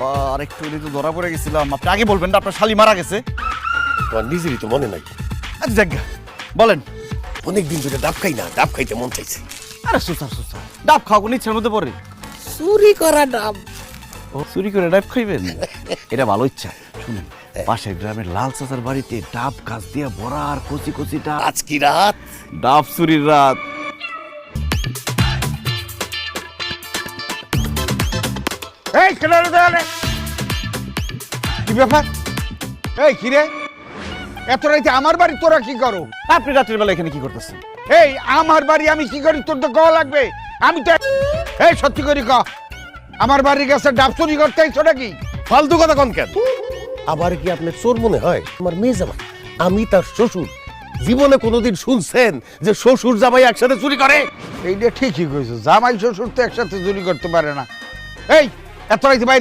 আর একটু তো ধরা পড়ে গেছিলাম। আপনি আগে বলবেন না আপনার শালি মারা গেছে। তোমার নিজেরই তো মনে নাই। আচ্ছা যাজ্ঞা বলেন। অনেকদিন ধরে ডাব খাই না, ডাব খাইতে মন চাইছে। আরে সুসার ডাব খাওয়া কোন ইচ্ছার মধ্যে পড়ে? চুরি করা ডাব। ও চুরি করে ডাব খাইবেন? এটা ভালো ইচ্ছা। শুনেন, পাশের গ্রামের লাল চাচার বাড়িতে ডাব গাছ দিয়ে ভরা আর কচি কচি ডাব। আজ কি রাত? ডাব চুরির রাত। এই কেনারে দেয়ালে কি ব্যাপার? এই কি রে, এত রাইতে আমার বাড়ি তোরা কি করো? আপনি রাত্রির বেলা এখানে কি করতেছেন? এই আমার বাড়ি আমি কি করি তোর তো কওয়া লাগবে। আমি তো এই সত্যি করি ক, আমার বাড়ির কাছে ডাব চুরি করতে আইছো নাকি? ফালতু কথা কোন কেন? আবার কি আপনার চোর মনে হয়? আমার মেয়ে জামাই, আমি তার শ্বশুর। জীবনে কোনোদিন শুনছেন যে শ্বশুর জামাই একসাথে চুরি করে? এইটা ঠিকই কইছো, জামাই শ্বশুর তো একসাথে চুরি করতে পারে না। এই এত রাইতে বাইরে